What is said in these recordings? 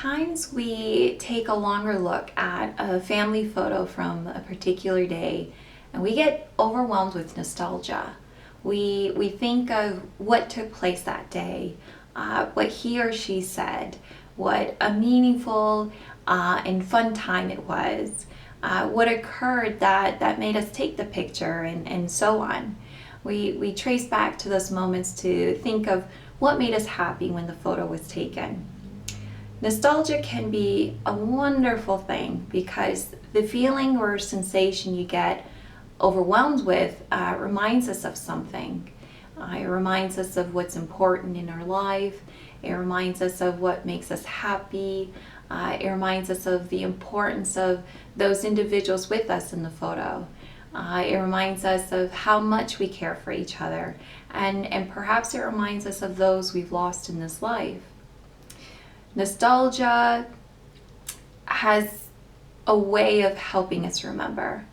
times we take a longer look at a family photo from a particular day and we get overwhelmed with nostalgia. We think of what took place that day, what he or she said, what a meaningful and fun time it was, what occurred that made us take the picture, and so on. We trace back to those moments to think of what made us happy when the photo was taken. Nostalgia can be a wonderful thing because the feeling or sensation you get overwhelmed with reminds us of something. It reminds us of what's important in our life. It reminds us of what makes us happy. It reminds us of the importance of those individuals with us in the photo. It reminds us of how much we care for each other, and perhaps it reminds us of those we've lost in this life. Nostalgia has a way of helping us remember.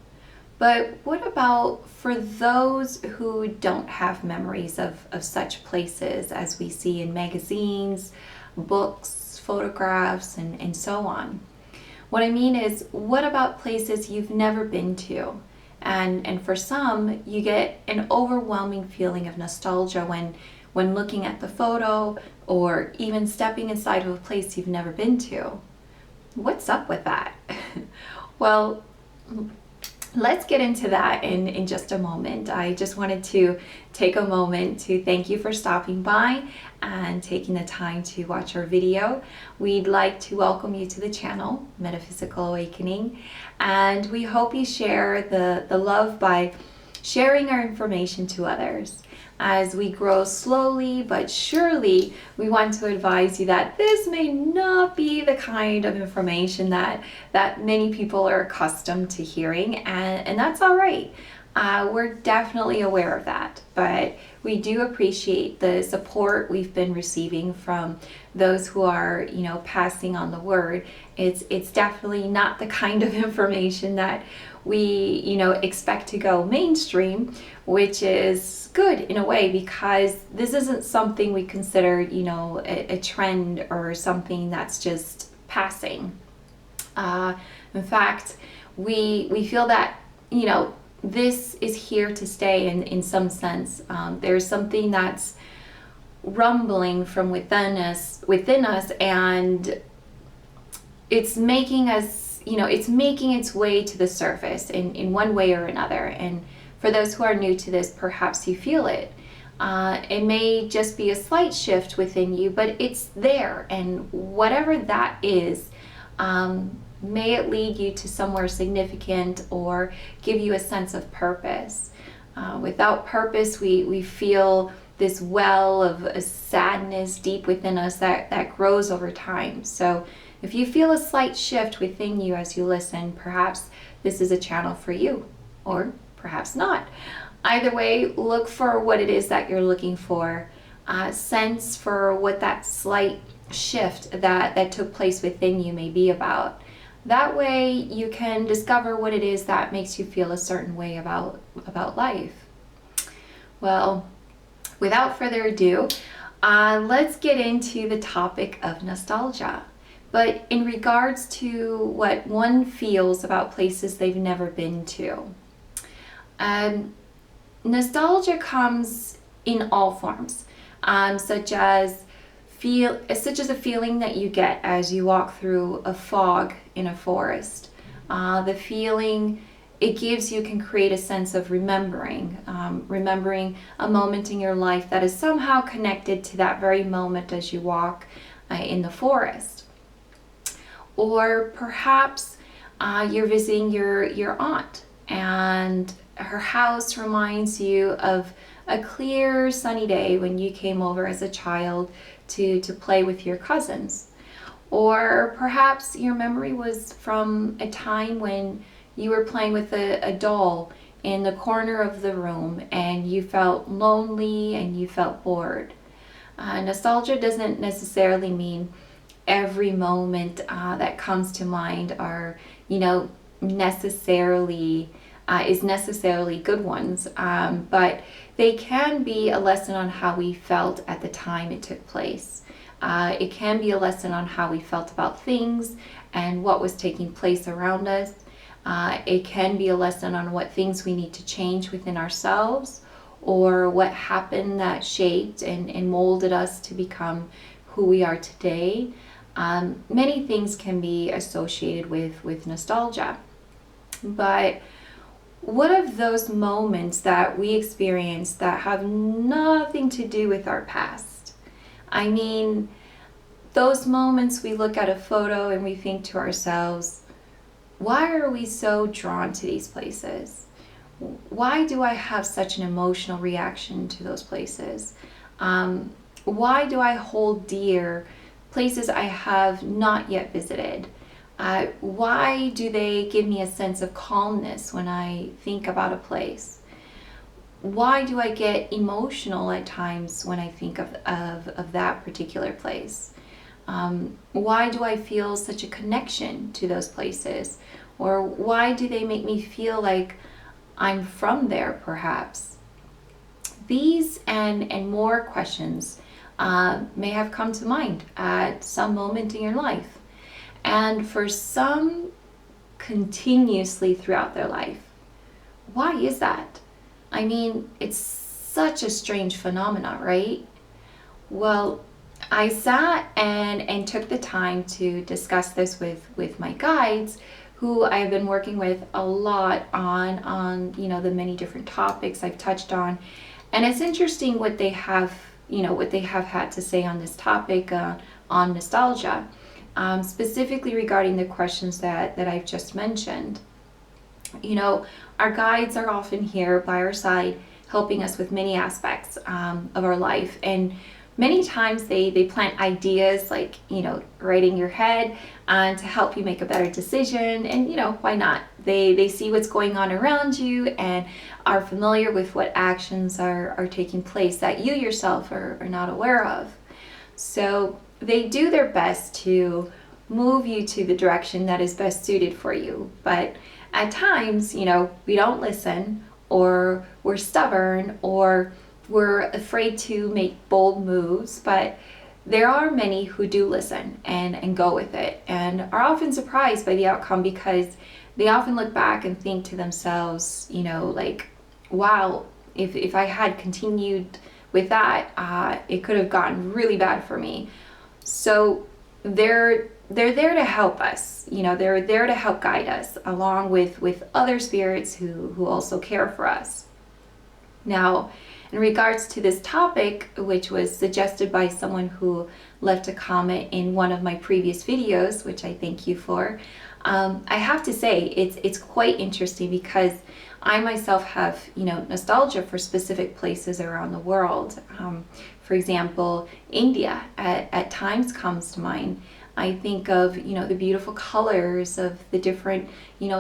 But what about for those who don't have memories of such places as we see in magazines, books, photographs, and so on? What I mean is, what about places you've never been to? And for some, you get an overwhelming feeling of nostalgia when looking at the photo or even stepping inside of a place you've never been to. What's up with that? Well, let's get into that in just a moment. I just wanted to take a moment to thank you for stopping by and taking the time to watch our video. We'd like to welcome you to the channel, Metaphysical Awakening, and we hope you share the love by sharing our information to others. As we grow slowly but surely, we want to advise you that this may not be the kind of information that many people are accustomed to hearing, and that's all right. We're definitely aware of that, but we do appreciate the support we've been receiving from those who are, passing on the word. It's definitely not the kind of information that we, expect to go mainstream, which is good in a way because this isn't something we consider, a trend or something that's just passing. In fact, we feel that, this is here to stay in some sense. There's something that's rumbling from within us, and it's making us, it's making its way to the surface in one way or another. And for those who are new to this, perhaps you feel it. It may just be a slight shift within you, but it's there. And whatever that is, may it lead you to somewhere significant or give you a sense of purpose. Without purpose, we feel this well of sadness deep within us that grows over time. So if you feel a slight shift within you as you listen, perhaps this is a channel for you, or perhaps not. Either way, look for what it is that you're looking for. Sense for what that slight shift that took place within you may be about. That way you can discover what it is that makes you feel a certain way about life. Well, without further ado, let's get into the topic of nostalgia. But in regards to what one feels about places they've never been to. Nostalgia comes in all forms, such as a feeling that you get as you walk through a fog in a forest. The feeling it gives you can create a sense of remembering a moment in your life that is somehow connected to that very moment as you walk in the forest. Or perhaps you're visiting your aunt, and her house reminds you of a clear sunny day when you came over as a child to play with your cousins. Or perhaps your memory was from a time when you were playing with a doll in the corner of the room and you felt lonely and you felt bored. Nostalgia doesn't necessarily mean every moment that comes to mind are, necessarily good ones, but they can be a lesson on how we felt at the time it took place. It can be a lesson on how we felt about things and what was taking place around us. It can be a lesson on what things we need to change within ourselves, or what happened that shaped and molded us to become who we are today. Many things can be associated with nostalgia. But what of those moments that we experience that have nothing to do with our past? I mean, those moments we look at a photo and we think to ourselves, why are we so drawn to these places? Why do I have such an emotional reaction to those places? Why do I hold dear places I have not yet visited? Why do they give me a sense of calmness when I think about a place? Why do I get emotional at times when I think of that particular place? Why do I feel such a connection to those places? Or why do they make me feel like I'm from there, perhaps? These and more questions may have come to mind at some moment in your life. And for some, continuously throughout their life. Why is that? I mean, it's such a strange phenomenon, right? Well, I sat and took the time to discuss this with my guides, who I've been working with a lot on the many different topics I've touched on. And it's interesting what they have had to say on this topic, on nostalgia, specifically regarding the questions that I've just mentioned. Our guides are often here by our side, helping us with many aspects of our life. And many times they plant ideas like, right in your head to help you make a better decision. And, why not? They see what's going on around you and are familiar with what actions are taking place that you yourself are not aware of. So they do their best to move you to the direction that is best suited for you. But at times, we don't listen, or we're stubborn, or we're afraid to make bold moves. But there are many who do listen and go with it, and are often surprised by the outcome, because they often look back and think to themselves, like, wow, if I had continued with that, it could have gotten really bad for me. So they're there to help us. They're there to help guide us, along with other spirits who also care for us. Now, in regards to this topic, which was suggested by someone who left a comment in one of my previous videos, which I thank you for, I have to say it's quite interesting, because I myself have nostalgia for specific places around the world. For example, India at times comes to mind. I think of the beautiful colors of the different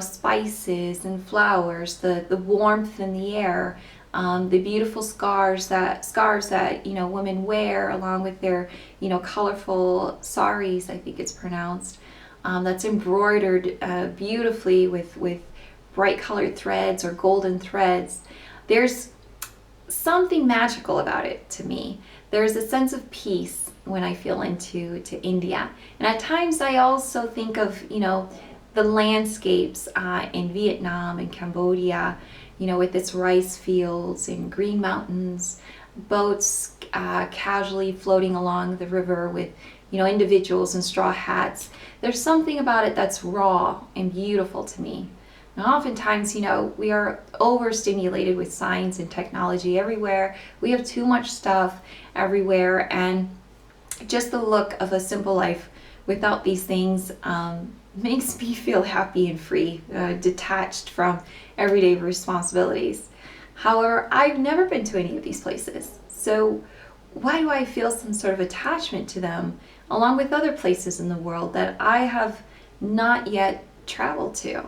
spices and flowers, the warmth in the air, the beautiful scarves that women wear, along with their colorful saris, I think it's pronounced, that's embroidered beautifully with bright colored threads or golden threads. There's something magical about it to me. There's a sense of peace when I feel into India. And at times I also think of the landscapes in Vietnam and Cambodia, with its rice fields and green mountains, boats casually floating along the river with individuals in straw hats. There's something about it that's raw and beautiful to me. Now, oftentimes, we are overstimulated with science and technology everywhere. We have too much stuff everywhere, and just the look of a simple life without these things makes me feel happy and free, detached from everyday responsibilities. However, I've never been to any of these places, so why do I feel some sort of attachment to them, along with other places in the world that I have not yet traveled to?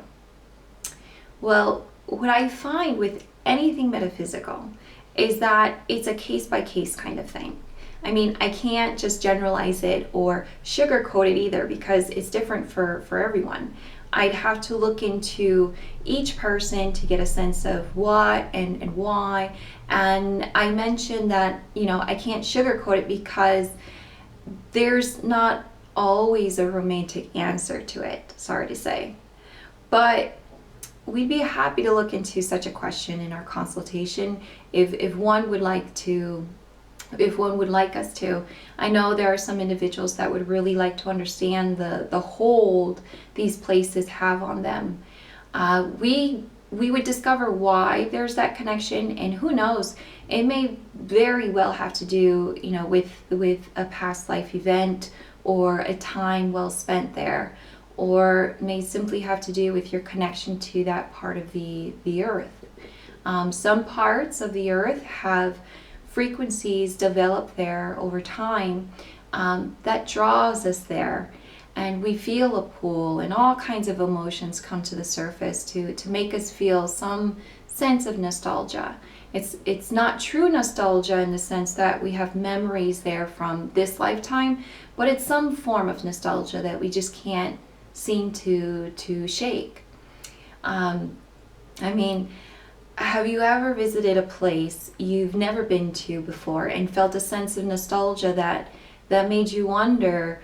Well, what I find with anything metaphysical is that it's a case-by-case kind of thing. I mean, I can't just generalize it or sugarcoat it either, because it's different for everyone. I'd have to look into each person to get a sense of what and why. And I mentioned that, I can't sugarcoat it, because there's not always a romantic answer to it, sorry to say. But we'd be happy to look into such a question in our consultation if one would like to, if one would like us to. I know there are some individuals that would really like to understand the hold these places have on them. We would discover why there's that connection, and who knows, it may very well have to do, with a past life event or a time well spent there, or may simply have to do with your connection to that part of the earth. Some parts of the earth have frequencies developed there over time that draws us there, and we feel a pull, and all kinds of emotions come to the surface to make us feel some sense of nostalgia. It's not true nostalgia in the sense that we have memories there from this lifetime, but it's some form of nostalgia that we just can't seem to shake. I mean, have you ever visited a place you've never been to before and felt a sense of nostalgia that made you wonder,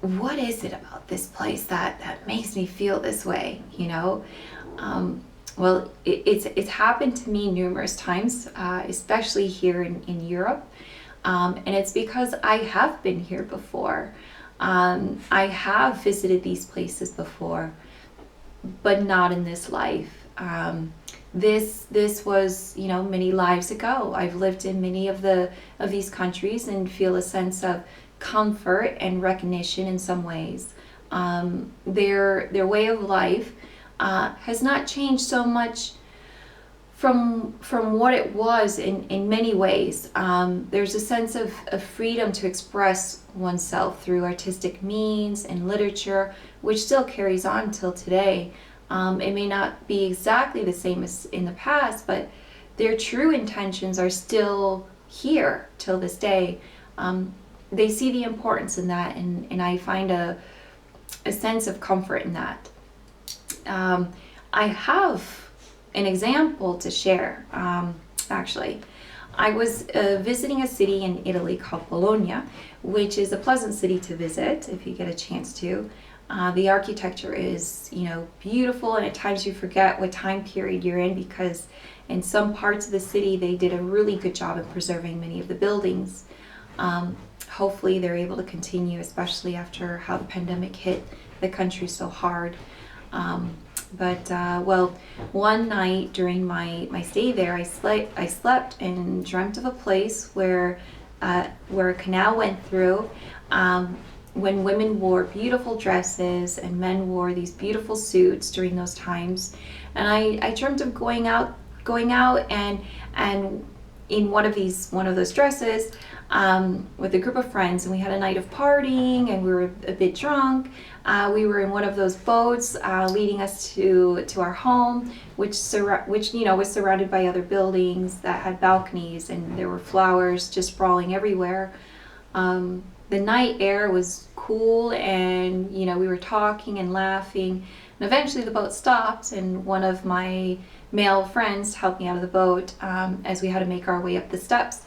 what is it about this place that makes me feel this way, Well, it's happened to me numerous times, especially here in Europe, and it's because I have been here before. I have visited these places before, but not in this life. This was, many lives ago. I've lived in many of these countries and feel a sense of comfort and recognition in some ways. Their way of life has not changed so much from what it was in many ways. There's a sense of freedom to express oneself through artistic means and literature, which still carries on till today. It may not be exactly the same as in the past, but their true intentions are still here till this day. They see the importance in that, and I find a sense of comfort in that. I have an example to share, actually. I was visiting a city in Italy called Bologna, which is a pleasant city to visit if you get a chance to. The architecture is, beautiful, and at times you forget what time period you're in, because in some parts of the city they did a really good job of preserving many of the buildings. Hopefully they're able to continue, especially after how the pandemic hit the country so hard. Well, one night during my stay there, I slept and dreamt of a place where a canal went through, when women wore beautiful dresses and men wore these beautiful suits during those times. And I dreamt of going out and in one of those dresses, with a group of friends, and we had a night of partying, and we were a bit drunk. We were in one of those boats leading us to our home, which was surrounded by other buildings that had balconies, and there were flowers just sprawling everywhere. The night air was cool, and we were talking and laughing, and eventually the boat stopped, and one of my male friends helped me out of the boat as we had to make our way up the steps.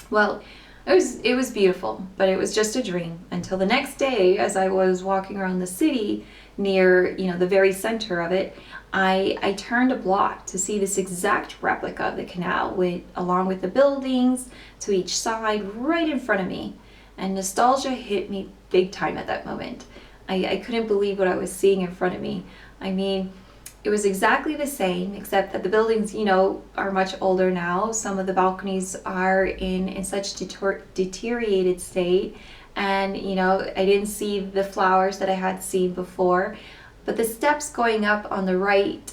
Well, it was beautiful, but it was just a dream until the next day, as I was walking around the city near the very center of it. I turned a block to see this exact replica of the canal along with the buildings to each side right in front of me, and nostalgia hit me big time at that moment. I couldn't believe what I was seeing in front of me. I mean, it was exactly the same, except that the buildings, are much older now. Some of the balconies are in such deteriorated state, and I didn't see the flowers that I had seen before. But the steps going up on the right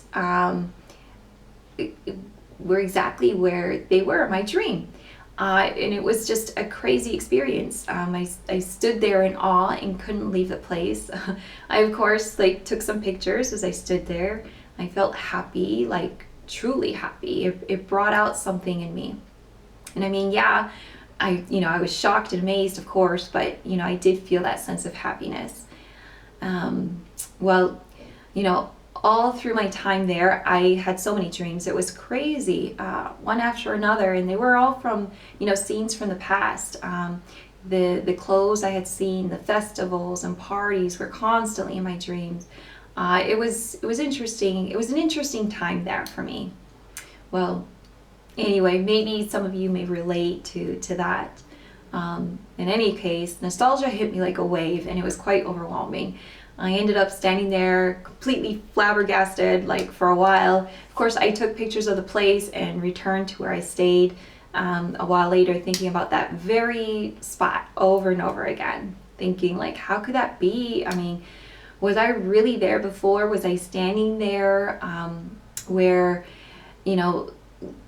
were exactly where they were in my dream. And it was just a crazy experience. I stood there in awe and couldn't leave the place. I, of course, took some pictures as I stood there. I felt happy, truly happy. It brought out something in me. And I mean, yeah, I was shocked and amazed, of course, but, I did feel that sense of happiness. Well, all through my time there, I had so many dreams. It was crazy, one after another, and they were all from, scenes from the past. The clothes I had seen, the festivals and parties were constantly in my dreams. It was interesting. It was an interesting time there for me. Well, anyway, maybe some of you may relate to that. In any case, nostalgia hit me like a wave, and it was quite overwhelming. I ended up standing there completely flabbergasted, like for a while. Of course, I took pictures of the place and returned to where I stayed a while later, thinking about that very spot over and over again, thinking like, how could that be? I mean, was I really there before? Was I standing there where, you know,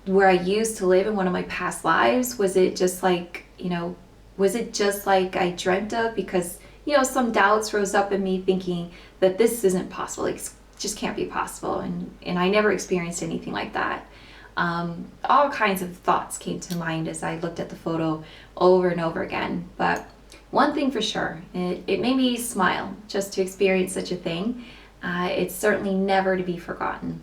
where I used to live in one of my past lives? Was it just like, was it just like I dreamt of? Because, some doubts rose up in me thinking that this isn't possible. Like, it just can't be possible. And I never experienced anything like that. All kinds of thoughts came to mind as I looked at the photo over and over again. But one thing for sure, it made me smile just to experience such a thing. It's certainly never to be forgotten.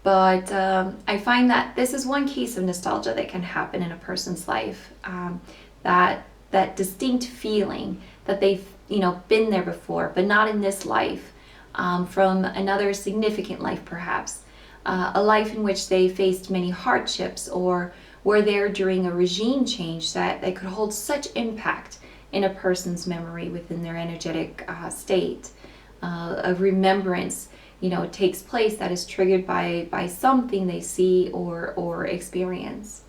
But I find that this is one case of nostalgia that can happen in a person's life. That distinct feeling that they've been there before, but not in this life, from another significant life perhaps, a life in which they faced many hardships or were there during a regime change that could hold such impact in a person's memory within their energetic state. Of remembrance takes place that is triggered by something they see or experience.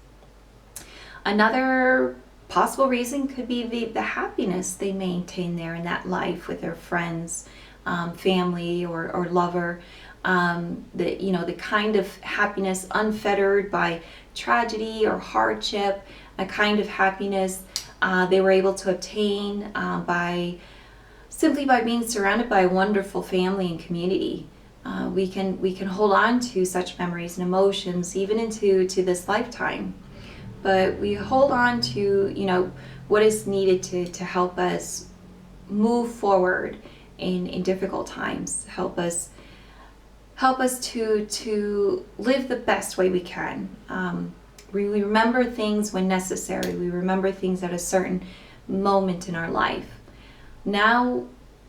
Another possible reason could be the happiness they maintain there in that life with their friends, family or lover. The kind of happiness unfettered by tragedy or hardship, a kind of happiness they were able to obtain simply by being surrounded by a wonderful family and community. We can hold on to such memories and emotions even into this lifetime, but we hold on to what is needed to help us move forward in difficult times, help us to live the best way we can. We remember things when necessary. We remember things at a certain moment in our life. Now,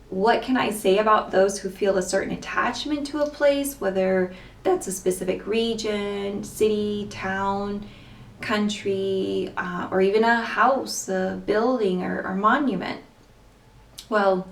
what can I say about those who feel a certain attachment to a place, whether that's a specific region, city, town, country, or even a house, a building, or monument? Well,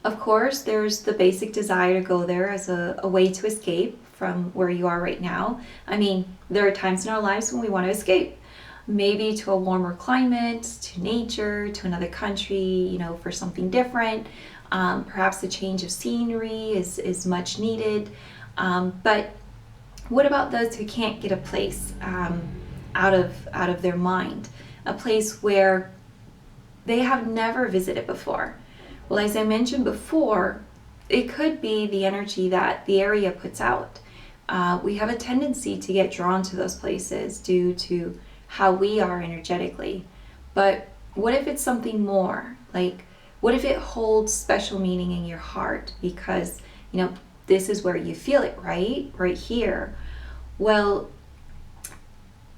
of course, there's the basic desire to go there as a way to escape from where you are right now. I mean, there are times in our lives when we want to escape, maybe to a warmer climate, to nature, to another country, for something different. Perhaps a change of scenery is much needed. But what about those who can't get a place out of their mind, a place where they have never visited before? Well, as I mentioned before, it could be the energy that the area puts out. We have a tendency to get drawn to those places due to how we are energetically. But what if it's something more? Like, what if it holds special meaning in your heart because, this is where you feel it, right here? Well,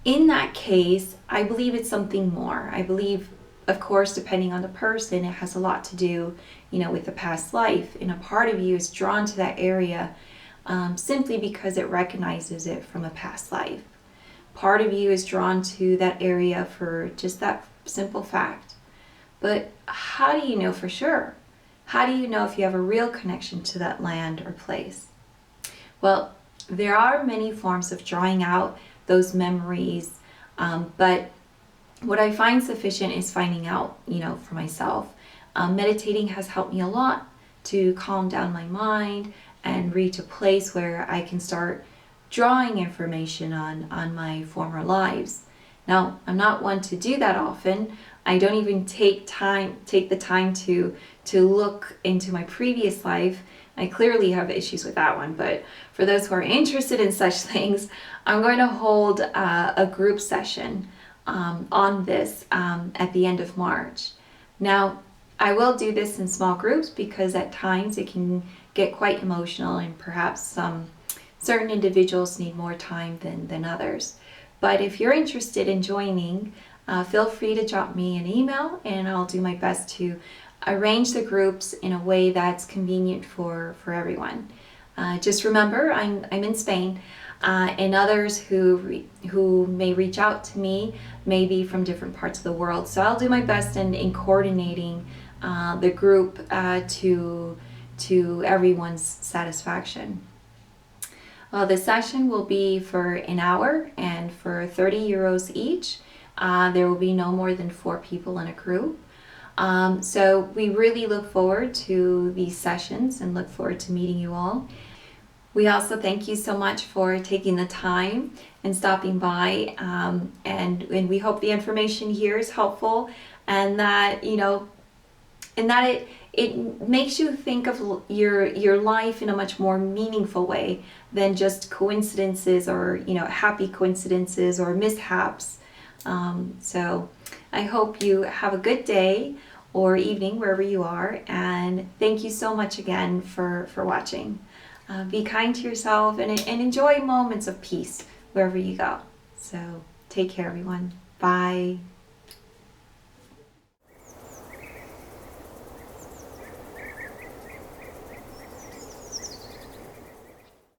in that case, I believe it's something more. I believe, of course, depending on the person, it has a lot to do, with the past life. And a part of you is drawn to that area simply because it recognizes it from a past life. Part of you is drawn to that area for just that simple fact. But how do you know for sure? How do you know if you have a real connection to that land or place? Well, there are many forms of drawing out those memories, but what I find sufficient is finding out, for myself. Meditating has helped me a lot to calm down my mind and reach a place where I can start drawing information on my former lives. Now, I'm not one to do that often. I don't even take the time to look into my previous life. I clearly have issues with that one, but for those who are interested in such things, I'm going to hold a group session on this at the end of March. Now, I will do this in small groups because at times it can get quite emotional and perhaps certain individuals need more time than others. But if you're interested in joining, feel free to drop me an email, and I'll do my best to arrange the groups in a way that's convenient for everyone. Just remember, I'm in Spain, and others who may reach out to me may be from different parts of the world. So I'll do my best in coordinating the group to everyone's satisfaction. Well, the session will be for an hour and for 30 euros each. There will be no more than 4 people in a group. So we really look forward to these sessions and look forward to meeting you all. We also thank you so much for taking the time and stopping by, and we hope the information here is helpful, and that it makes you think of your life in a much more meaningful way than just coincidences or happy coincidences or mishaps. So I hope you have a good day or evening wherever you are, and thank you so much again for watching. Be kind to yourself and enjoy moments of peace wherever you go. So take care, everyone. Bye.